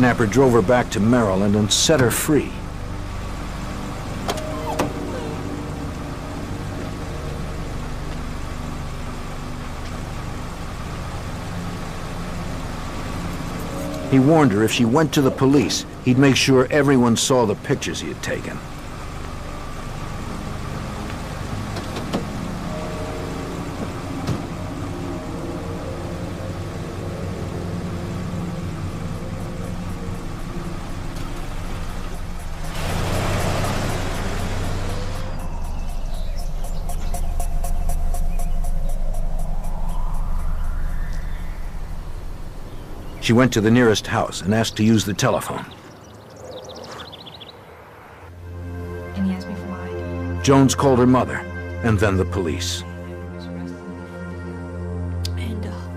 kidnapper drove her back to Maryland and set her free. He warned her if she went to the police, he'd make sure everyone saw the pictures he had taken. She went to the nearest house and asked to use the telephone. And he asked me for mine. Jones called her mother, and then the police.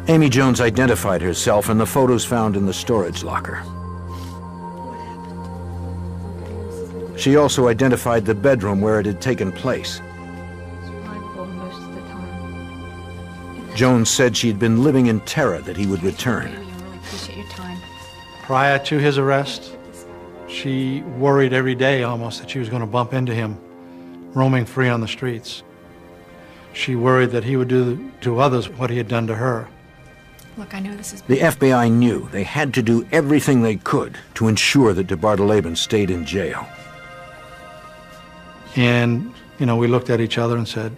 Amy Jones identified herself and the photos found in the storage locker. She also identified the bedroom where it had taken place. Jones said she'd been living in terror that he would return. Prior to his arrest, she worried every day almost that she was going to bump into him, roaming free on the streets. She worried that he would do to others what he had done to her. Look, I know this is... The FBI knew they had to do everything they could to ensure that de Bartoleben stayed in jail. And, we looked at each other and said,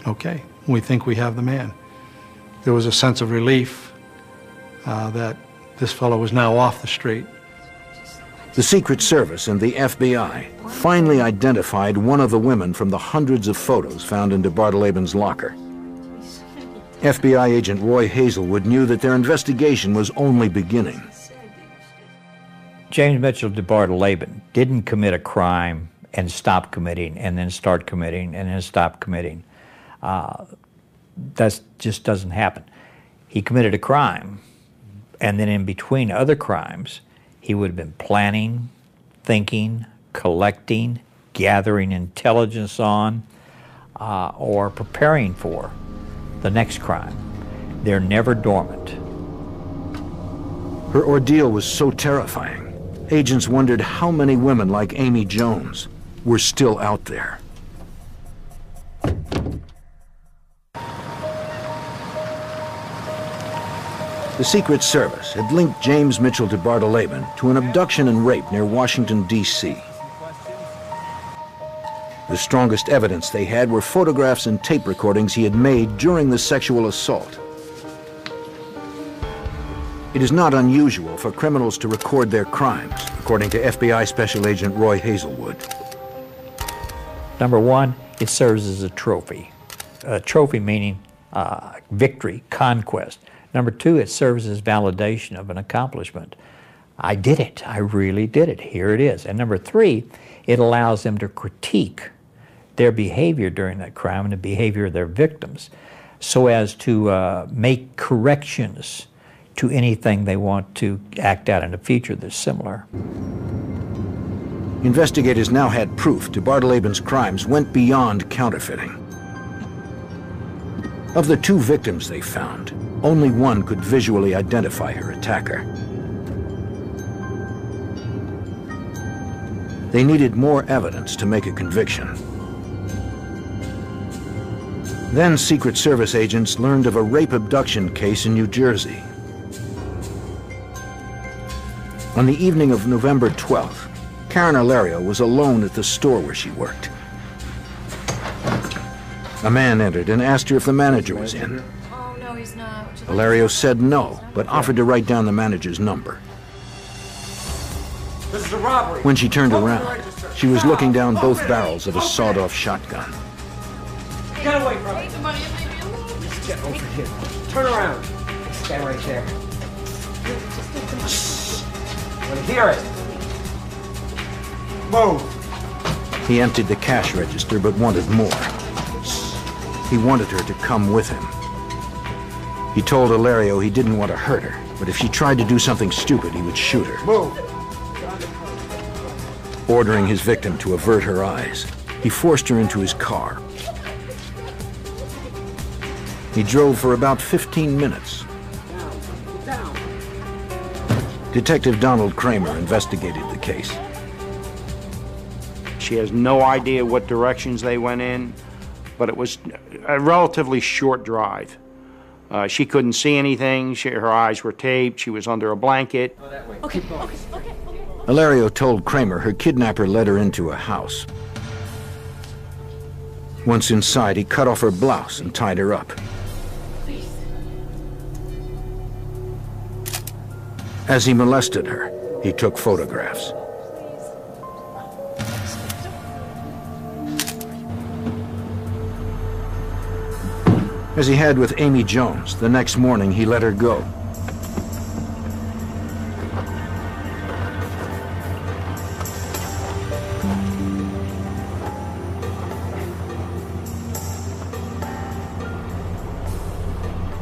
okay, we think we have the man. There was a sense of relief that this fellow was now off the street. The Secret Service and the FBI finally identified one of the women from the hundreds of photos found in de Bartoleben's locker. FBI agent Roy Hazelwood knew that their investigation was only beginning. James Mitchell de Bartoleben didn't commit a crime and stop committing and then start committing and then stop committing. That just doesn't happen. He committed a crime, and then in between other crimes, he would have been planning, thinking, collecting, gathering intelligence on, or preparing for the next crime. They're never dormant. Her ordeal was so terrifying, agents wondered how many women like Amy Jones were still out there. The Secret Service had linked James Mitchell de Bartoleben to an abduction and rape near Washington, D.C. The strongest evidence they had were photographs and tape recordings he had made during the sexual assault. It is not unusual for criminals to record their crimes, according to FBI Special Agent Roy Hazelwood. Number one, it serves as a trophy. A trophy meaning victory, conquest. Number two, it serves as validation of an accomplishment. I did it. I really did it. Here it is. And number three, it allows them to critique their behavior during that crime and the behavior of their victims so as to make corrections to anything they want to act out in the future that's similar. Investigators now had proof de Bartoleben's crimes went beyond counterfeiting. Of the two victims they found, only one could visually identify her attacker. They needed more evidence to make a conviction. Then Secret Service agents learned of a rape abduction case in New Jersey. On the evening of November 12th, Karen Alario was alone at the store where she worked. A man entered and asked her if the manager was in. Oh, no, he's not. Alario said no, but offered to write down the manager's number. This is a robbery. When she turned around, she was looking down both barrels of a sawed-off shotgun. Get away from me. Just get over here. Turn around. Stand right there. I want to hear it. Move. He emptied the cash register but wanted more. He wanted her to come with him. He told Alario he didn't want to hurt her, but if she tried to do something stupid, he would shoot her. Move. Ordering his victim to avert her eyes, he forced her into his car. He drove for about 15 minutes. Detective Donald Kramer investigated the case. She has no idea what directions they went in, but it was a relatively short drive. She couldn't see anything. Her eyes were taped. She was under a blanket. Okay. Ilario told Kramer her kidnapper led her into a house. Once inside, he cut off her blouse and tied her up. As he molested her, he took photographs. As he had with Amy Jones, the next morning he let her go.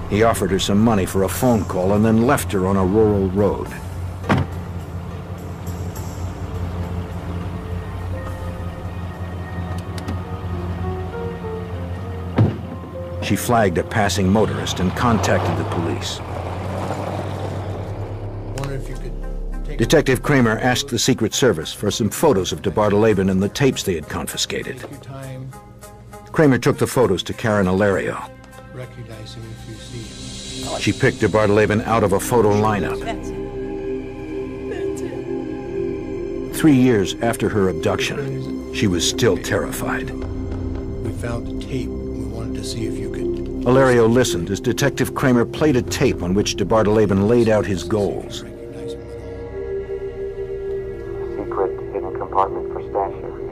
He offered her some money for a phone call and then left her on a rural road. She flagged a passing motorist and contacted the police. Detective Kramer asked the Secret Service for some photos of DeBartoleben and the tapes they had confiscated. Kramer took the photos to Karen Ilario. She picked DeBartoleben out of a photo lineup. 3 years after her abduction, she was still terrified. We found a tape. We wanted to see if you could... Ilario listened as Detective Kramer played a tape on which DeBartoleben laid out his goals. Secret hidden compartment for stash area,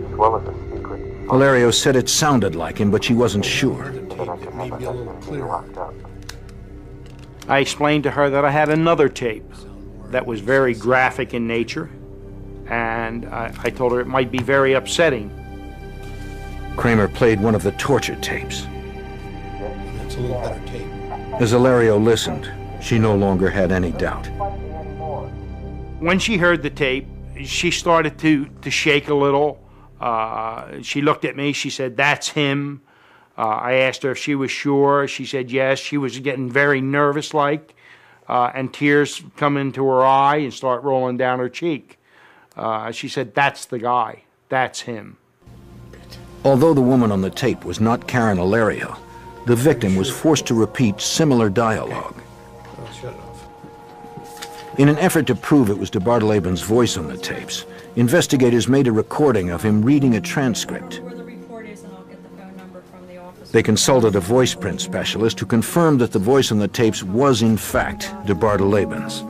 as well as a secret... Ilario said it sounded like him, but she wasn't sure. I explained to her that I had another tape that was very graphic in nature, and I told her it might be very upsetting. Kramer played one of the torture tapes. That's a little better tape. As Ilario listened, she no longer had any doubt. When she heard the tape, she started to shake a little. She looked at me, she said, "That's him." I asked her if she was sure. She said yes. She was getting very nervous-like, and tears come into her eye and start rolling down her cheek. She said, "That's the guy. That's him." Although the woman on the tape was not Karen Ilario, the victim was forced to repeat similar dialogue. In an effort to prove it was DeBartoleben's voice on the tapes, investigators made a recording of him reading a transcript. They consulted a voice print specialist who confirmed that the voice on the tapes was in fact DeBartoleben's.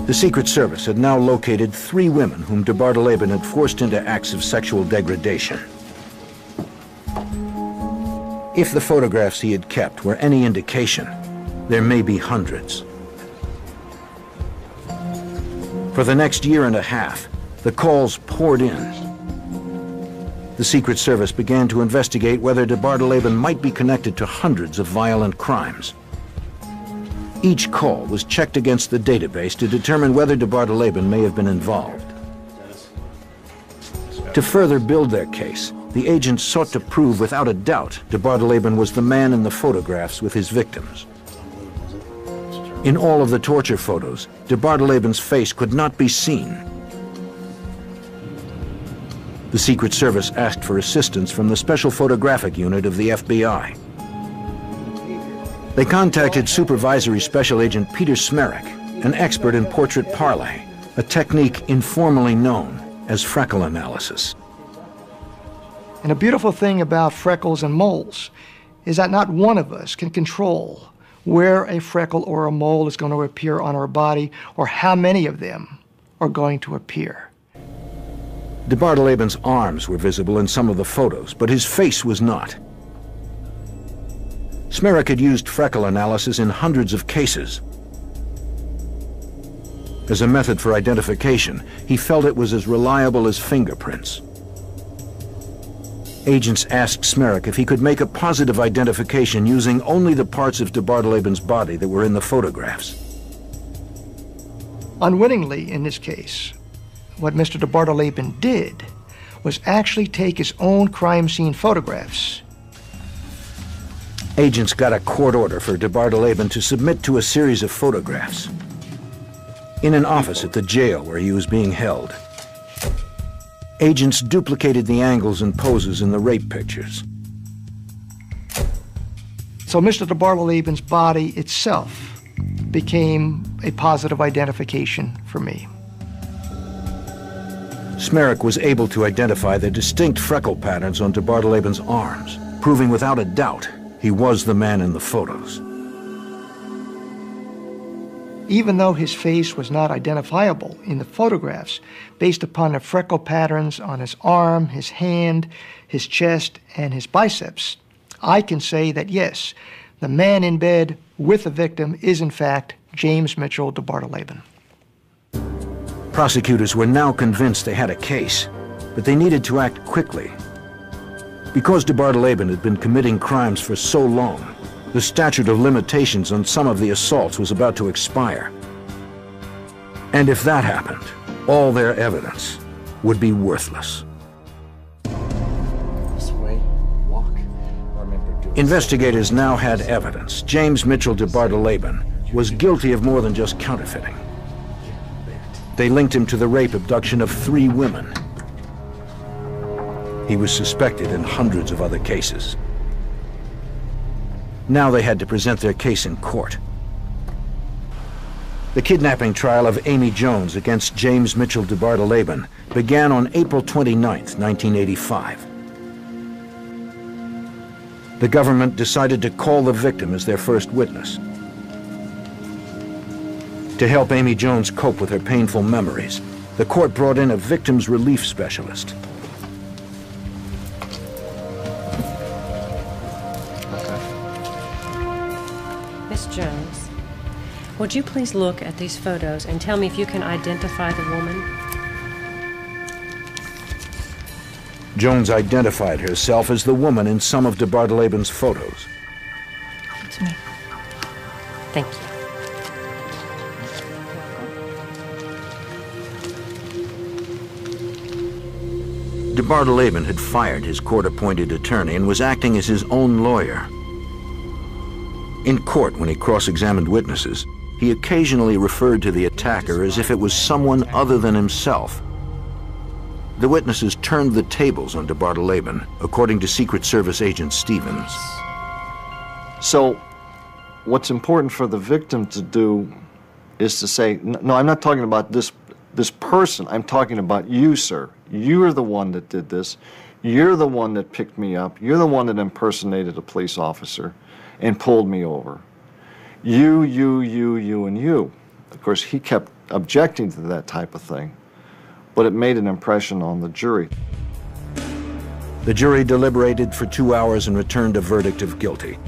The Secret Service had now located 3 women whom DeBartoleben had forced into acts of sexual degradation. If the photographs he had kept were any indication, there may be hundreds. For the next year and a half, the calls poured in. The Secret Service began to investigate whether DeBartoleben might be connected to hundreds of violent crimes. Each call was checked against the database to determine whether DeBartoleben may have been involved. To further build their case, the agents sought to prove without a doubt DeBartoleben was the man in the photographs with his victims. In all of the torture photos, DeBartoleben's face could not be seen. The Secret Service asked for assistance from the Special Photographic Unit of the FBI. They contacted Supervisory Special Agent Peter Smerek, an expert in portrait parley, a technique informally known as freckle analysis. And a beautiful thing about freckles and moles is that not one of us can control where a freckle or a mole is going to appear on our body or how many of them are going to appear. DeBartoleben's arms were visible in some of the photos, but his face was not. Smerek had used freckle analysis in hundreds of cases. As a method for identification, he felt it was as reliable as fingerprints. Agents asked Smerek if he could make a positive identification using only the parts of DeBartoleben's body that were in the photographs. Unwittingly, in this case, what Mr. DeBartoleben did was actually take his own crime scene photographs Agents got a court order for de Bardeleben to submit to a series of photographs in an office at the jail where he was being held. Agents duplicated the angles and poses in the rape pictures. So Mr. de Bardeleben's body itself became a positive identification for me. Smerek was able to identify the distinct freckle patterns on de Bardeleben's arms, proving without a doubt he was the man in the photos. Even though his face was not identifiable in the photographs, based upon the freckle patterns on his arm, his hand, his chest, and his biceps, I can say that yes, the man in bed with the victim is in fact James Mitchell de Bardeleben. Prosecutors were now convinced they had a case, but they needed to act quickly. Because de Bardeleben had been committing crimes for so long, the statute of limitations on some of the assaults was about to expire. And if that happened, all their evidence would be worthless. This way, walk. Remember doing Investigators now had evidence. James Mitchell de Bardeleben was guilty of more than just counterfeiting. They linked him to the rape abduction of 3 women. He was suspected in hundreds of other cases. Now they had to present their case in court. The kidnapping trial of Amy Jones against James Mitchell de Bardeleben began on April 29, 1985. The government decided to call the victim as their first witness. To help Amy Jones cope with her painful memories, the court brought in a victims relief specialist. Miss Jones, would you please look at these photos and tell me if you can identify the woman? Jones identified herself as the woman in some of de Bardeleben's photos. It's me. Thank you. De Bardeleben had fired his court-appointed attorney and was acting as his own lawyer. In court, when he cross-examined witnesses, he occasionally referred to the attacker as if it was someone other than himself. The witnesses turned the tables on de Bardeleben, according to Secret Service agent Stevens. So, what's important for the victim to do is to say, no, I'm not talking about this person, I'm talking about you, sir. You're the one that did this. You're the one that picked me up. You're the one that impersonated a police officer and pulled me over. You, and you. Of course, he kept objecting to that type of thing, but it made an impression on the jury. The jury deliberated for 2 hours and returned a verdict of guilty.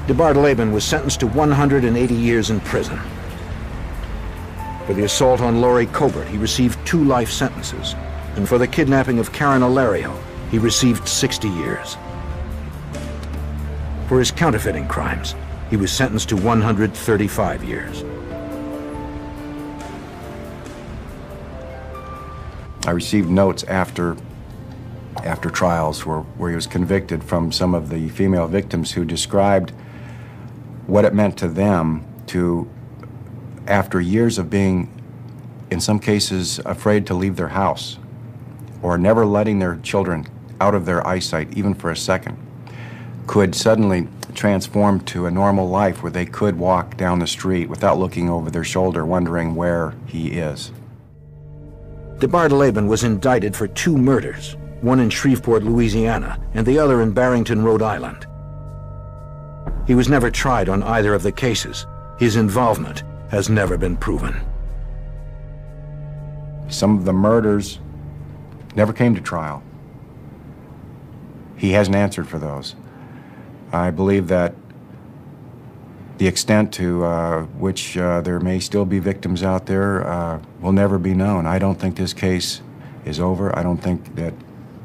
De Bardeleben was sentenced to 180 years in prison. For the assault on Laurie Cobert, he received 2 life sentences, and for the kidnapping of Karen Alario, he received 60 years. For his counterfeiting crimes, he was sentenced to 135 years. I received notes after trials where he was convicted from some of the female victims who described what it meant to them to, after years of being, in some cases, afraid to leave their house or never letting their children out of their eyesight even for a second, could suddenly transform to a normal life where they could walk down the street without looking over their shoulder, wondering where he is. De Bardeleben was indicted for 2 murders, one in Shreveport, Louisiana, and the other in Barrington, Rhode Island. He was never tried on either of the cases. His involvement has never been proven. Some of the murders never came to trial. He hasn't answered for those. I believe that the extent to which there may still be victims out there will never be known. I don't think this case is over. I don't think that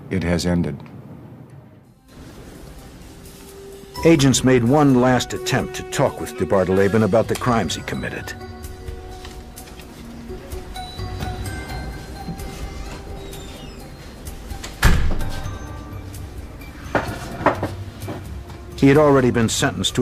it has ended. Agents made one last attempt to talk with de Bardeleben about the crimes he committed. He had already been sentenced to a